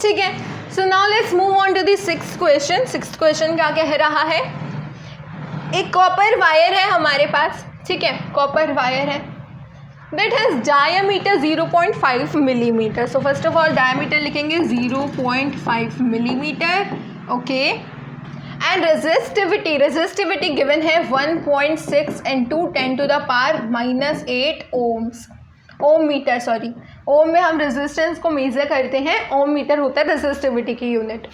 ठीक है, so now let's move on to the sixth question. Sixth question क्या कह रहा है, एक कॉपर वायर है हमारे पास, ठीक है, कॉपर वायर है that has diameter 0.5 millimeter. So first of all diameter लिखेंगे 0.5 millimeter, okay, and resistivity given है 1.6 into 10 to the power minus 8 ohms, Om metre, sorry ओम में हम रेजिस्टेंस को मेजर करते हैं, ओम मीटर होता है रेजिस्टिविटी की unit.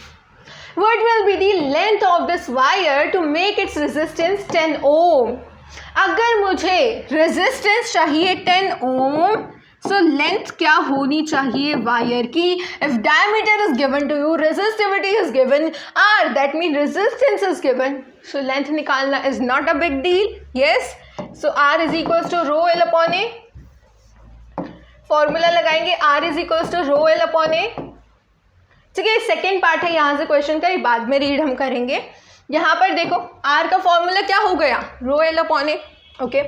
What will be the length of this wire to make its resistance 10 ohm? अगर मुझे रेजिस्टेंस चाहिए 10 ओम, सो लेंथ क्या होनी चाहिए वायर की? If diameter is given to you, resistivity is given, R that mean resistance is given, so length निकालना is not a big deal. Yes, so R is equals to rho L upon A, formula लगाएंगे R is equals to rho L upon A. ठीक है, second part है यहाँ से question का, ये बाद में रीड हम करेंगे। यहाँ पर देखो आर का फॉर्मूला क्या हो गया, rho L upon A, okay.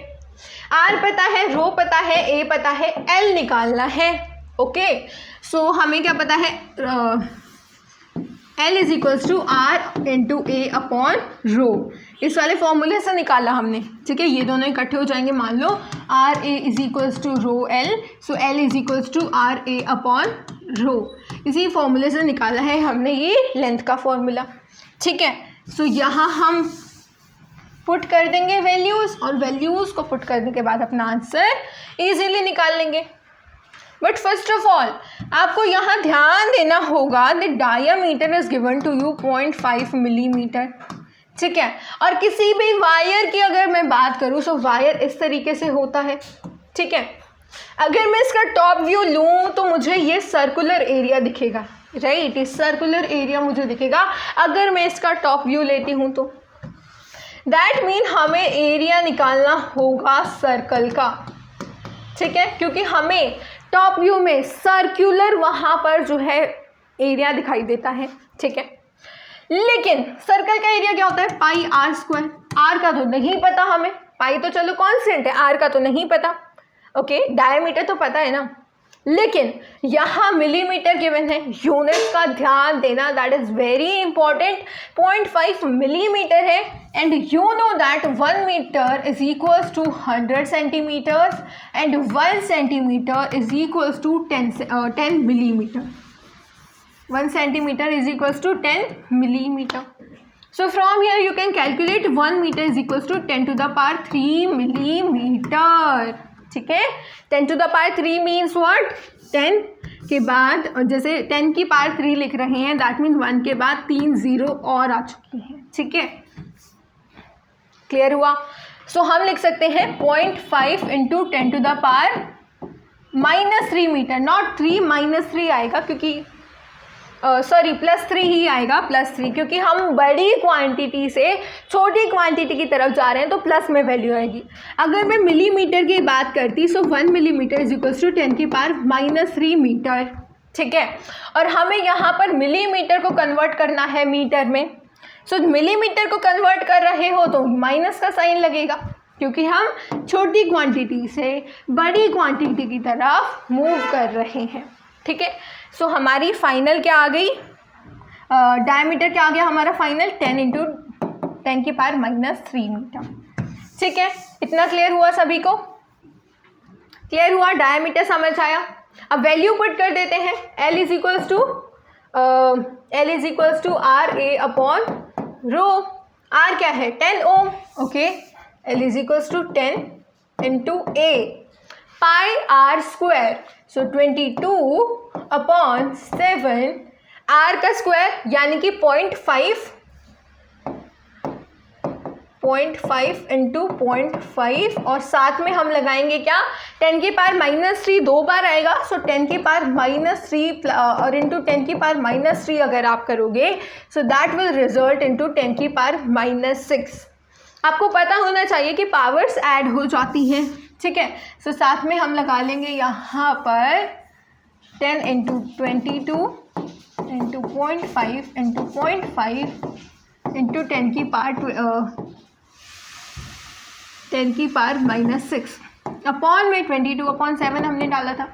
R पता है, रो पता है, ए पता है, एल निकालना है, ओके। सो हमें क्या पता है, L is equals to R into A upon rho, इस वाले फॉर्मूले से निकाला हमने, ठीक है। ये दोनों इकट्ठे हो जाएंगे, मान लो R A is equals to rho L, so L is equals to R A upon rho, इसी फॉर्मूले से निकाला है हमने ये लेंथ का फॉर्मूला, ठीक है। सो यहाँ हम पुट कर देंगे वैल्यूज़, और वैल्यूज़ को पुट करने के बाद अपना आंसर इजीली निकाल लेंगे। बट फर्स्ट ऑफ ऑल आपको यहाँ ध्यान देना होगा, the diameter is given to you 0.5 millimetre, ठीक है। और किसी भी वायर की अगर मैं बात करूँ, सो वायर इस तरीके से होता है, ठीक है। अगर मैं इसका टॉप व्यू लूँ तो मुझे ये सर्कुलर एरिया दिखेगा, राइट, इस सर्कुलर एरिया मुझे दिखेगा अगर मैं इसका टॉप व्यू लेती हूँ तो। दैट मीन हमें एरिया निकालना होगा सर्कल का, ठीक है, क्योंकि हमें टॉप व्यू में सर्कुलर वहाँ पर जो है एरिया दिखाई देता है, ठीक है। लेकिन सर्कल का एरिया क्या होता है, पाई आर स्क्वायर। आर का तो नहीं पता हमें, पाई तो चलो कांस्टेंट है, आर का तो नहीं पता, ओके। डायमीटर तो पता है ना, लेकिन यहाँ मिलीमीटर गिवन है, यूनिट का ध्यान देना, that is very important. 0.5 millimetre है, and you know that 1 metre is equals to 100 centimetres and 1 centimetre is equals to 10 millimetre. 1 centimetre is equals to 10 millimetre. So from here you can calculate 1 meter is equals to 10 to the power 3 millimeter, ठीक है। 10 to the power 3 means what, 10 के बाद जैसे 10 की power 3 लिख रहे हैं, that mean 1 के बाद 3 जीरो और आ चुकी हैं, ठीक है। क्लियर हुआ? सो हम लिख सकते हैं 0.5 into 10 to the power -3 metre, not 3 -3 आएगा क्योंकि सॉरी +3 ही आएगा, +3, क्योंकि हम बड़ी क्वांटिटी से छोटी क्वांटिटी की तरफ जा रहे हैं तो प्लस में वैल्यू आएगी। अगर मैं मिलीमीटर की बात करती, सो 1 मिलीमीटर इज इक्वल्स टू 10 की पावर -3 मीटर, ठीक है। और हमें यहाँ पर मिलीमीटर को कन्वर्ट करना है मीटर में, सो मिलीमीटर को कन्वर्ट कर रहे हो तो माइनस का साइन लगेगा, क्योंकि हम छोटी क्वांटिटी से बड़ी क्वांटिटी की तरफ मूव कर रहे हैं, ठीक है। सो हमारी फाइनल क्या आ गई, डायमीटर क्या आ गया हमारा फाइनल, 10 इंटू 10 की पावर -3 मीटर, ठीक है। इतना क्लियर हुआ सभी को? क्लियर हुआ, डायमीटर समझ आया। अब वैल्यू पुट कर देते हैं, L is equals to R A upon rho. R क्या है, 10 ohm, okay. L is equals to 10 into A pi R square, so 22 upon 7, R का स्क्वायर यानी कि 0.5 इंटू 0.5, और साथ में हम लगाएंगे क्या, 10 की पावर -3 दो बार आएगा, सो 10 की पावर -3 और इंटू 10 की पावर -3 अगर आप करोगे, so that will result into 10 की पावर -6। आपको पता होना चाहिए कि पावर्स ऐड हो जाती हैं, ठीक है। सो साथ में हम लगा लेंगे यहाँ पर 10 इंटू 22 इंटू 0.5 इंटू 0.5 इंटू 10 की पावर -6 अपॉन में 22 अपॉन 7 हमने डाला था,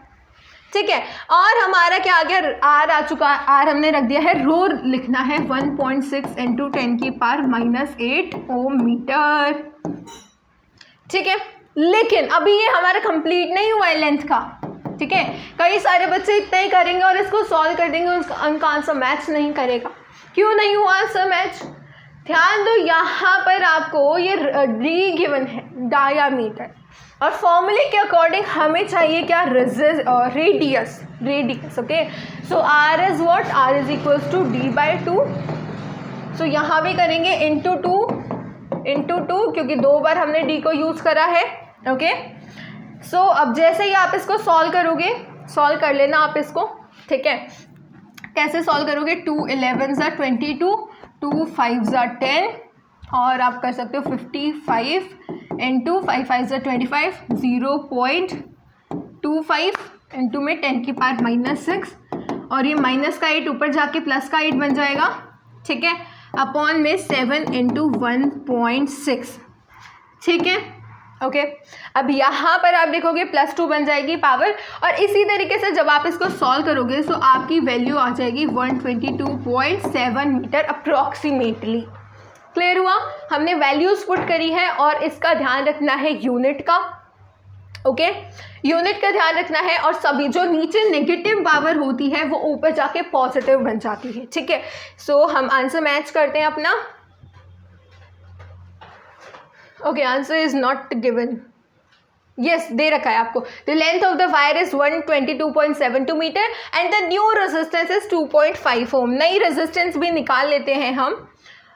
ठीक है। और हमारा क्या आ गया, आर आ चुका है, आर हमने रख दिया है, रो लिखना है 1.6 इंटू 10⁻⁸ ओम मीटर। ठीक है, लेकिन अभी ये हमारा कंप्लीट नहीं हुआ है लेंथ का। ठीक है, कई सारे बच्चे इतना ही करेंगे और इसको सॉल्व कर देंगे, उनका आंसर मैच नहीं करेगा। क्यों नहीं हुआ आंसर मैच? ध्यान दो, यहाँ पर आपको ये डी गिवन है डायामीटर, और फॉर्मूले के अकॉर्डिंग हमें चाहिए क्या, radius. Okay, so R is what, R is equals to d/2। So यहाँ भी करेंगे इंटू टू क्योंकि 2 बार हमने d को यूज़ करा है। ओके, सो अब जैसे ही आप इसको सॉल्व करोगे, सॉल्व कर लेना आप इसको। ठीक है, कैसे सॉल्व करोगे, 2 11 = 22, 2 5 = 10, और आप कर सकते हो 55 इंटू 5 5 = 25, 0.25 इंटू में 10⁻⁻6, और ये माइनस का 8 ऊपर जाके प्लस का 8 बन जाएगा। ठीक है, अपॉन में 7 इंटू 1.6। ठीक है, ओके, अब यहाँ पर आप देखोगे +2 बन जाएगी पावर, और इसी तरीके से जब आप इसको सॉल्व करोगे तो आपकी वैल्यू आ जाएगी 122.7 मीटर अप्रॉक्सीमेटली। क्लियर हुआ? हमने वैल्यूज पुट करी है, और इसका ध्यान रखना है यूनिट का। ओके, यूनिट का ध्यान रखना है, और सभी जो नीचे नेगेटिव पावर होती है वो ऊपर जाके पॉजिटिव बन जाती है। ठीक है, सो हम आंसर मैच करते हैं अपना। Okay, answer is not given. Yes, दे रखा है आपको। The length of the wire is 122.72 metre and the new resistance is 2.5 ohm. नई रेजिस्टेंस भी निकाल लेते हैं हम।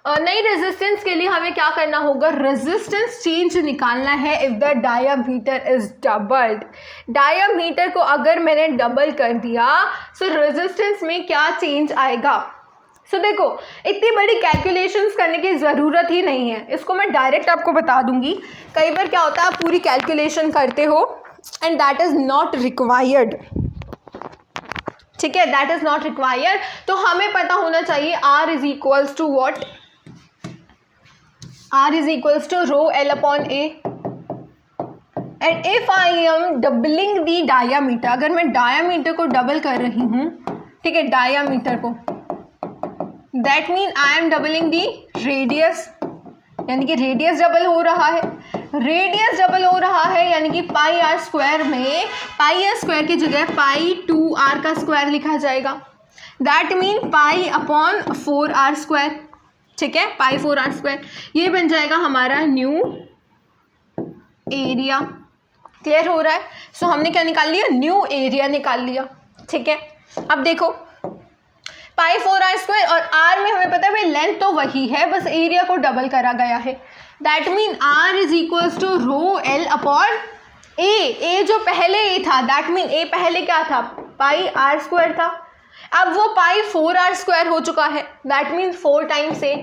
नई रेजिस्टेंस के लिए हमें क्या करना होगा, रेजिस्टेंस चेंज निकालना है if the diameter is doubled. Diameter को अगर मैंने डबल कर दिया सो रेजिस्टेंस में क्या चेंज आएगा। सो देखो, इतनी बड़ी कैलकुलेशंस करने की ज़रूरत ही नहीं है, इसको मैं डायरेक्ट आपको बता दूंगी। कई बार क्या होता है, आप पूरी कैलकुलेशन करते हो and that is not required. ठीक है, दैट इज़ नॉट रिक्वायर्ड। तो हमें पता होना चाहिए R is equals to what, R is equals to ρl/A, and if I am doubling the diameter, अगर मैं डायामीटर को डबल कर रही हूँ, ठीक है, डायामीटर को, that mean I am doubling the radius, यानी कि रेडियस डबल हो रहा है। रेडियस डबल हो रहा है यानी कि πr² में πr² की जगह π2r² लिखा जाएगा। That mean π/4r²। ठीक है, π/4r², ये बन जाएगा हमारा न्यू एरिया। क्लियर हो रहा है? सो हमने क्या निकाल लिया, न्यू एरिया निकाल लिया। ठीक है, अब देखो π/4r² और r में हमें पता है भाई लेंथ तो वही है, बस एरिया को डबल करा गया है। That mean r is equals to ρl/A। A जो पहले ए था, दैट मीन ए पहले क्या था, πr² था, अब वो π/4r² हो चुका है, दैट मीन 4 टाइम्स ए।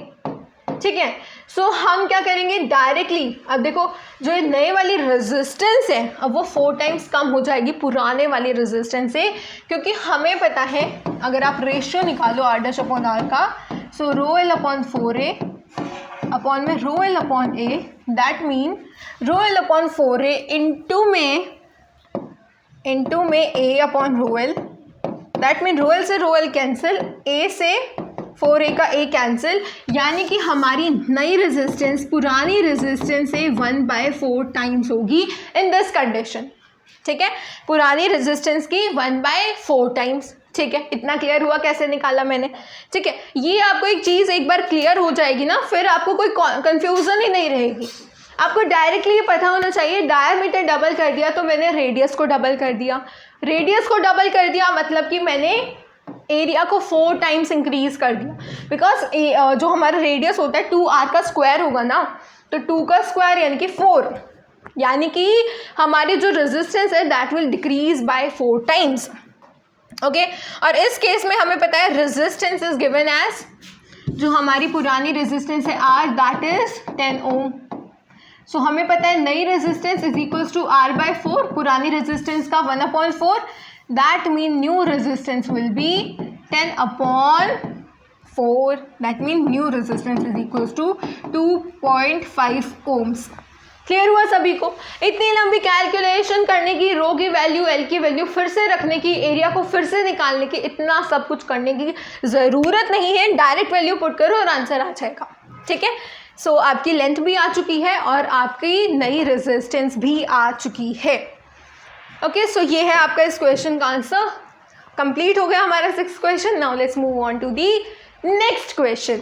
ठीक है, सो हम क्या करेंगे डायरेक्टली, अब देखो जो ये नए वाली रेजिस्टेंस है अब वो 4 टाइम्स कम हो जाएगी पुराने वाली रेजिस्टेंस से, क्योंकि हमें पता है अगर आप रेशियो निकालो r' का, सो ρl/4a अपॉन में ρl/A, that mean ρl/4a into में a/ρl, दैट मीन ρl से ρl कैंसिल, a से 4a का a कैंसिल, यानी कि हमारी नई रेजिस्टेंस पुरानी रेजिस्टेंस से 1/4 टाइम्स होगी इन दिस कंडीशन। ठीक है, पुरानी रेजिस्टेंस की 1/4 टाइम्स। ठीक है, इतना क्लियर हुआ कैसे निकाला मैंने। ठीक है, ये आपको एक चीज़ एक बार क्लियर हो जाएगी ना, फिर आपको कोई कंफ्यूजन ही नहीं रहेगी। आपको डायरेक्टली ये पता होना चाहिए, डायमीटर डबल कर दिया तो मैंने रेडियस को डबल कर दिया, रेडियस को डबल कर दिया मतलब कि मैंने एरिया को 4 टाइम्स इंक्रीज कर दिया। बिकॉज जो हमारा रेडियस होता है 2r² होगा ना, तो 2 का स्क्वायर यानी कि 4, यानी कि हमारी जो रेजिस्टेंस है that will decrease by 4 times. Okay, और इस केस में हमें पता है रेजिस्टेंस इज गिवन एज, जो हमारी पुरानी रेजिस्टेंस है r, दैट इज 10 ओम। सो हमें पता है नई resistance is equals to r/4, पुरानी रेजिस्टेंस का 1/4, that mean new resistance will be 10/4, that mean new resistance is equals to 2.5 ohms। Clear हुआ सभी को? इतनी लंबी कैलकुलेशन करने की, रो की वैल्यू, एल की वैल्यू फिर से रखने की, एरिया को फिर से निकालने की, इतना सब कुछ करने की ज़रूरत नहीं है। डायरेक्ट वैल्यू पुट करो और आंसर आ जाएगा। ठीक है, सो आपकी लेंथ भी आ चुकी है और आपकी नई रेजिस्टेंस भी आ चुकी है। ओके, सो ये है आपका इस क्वेश्चन का आंसर। कंप्लीट हो गया हमारा 6th question. Now let's move on to the next question.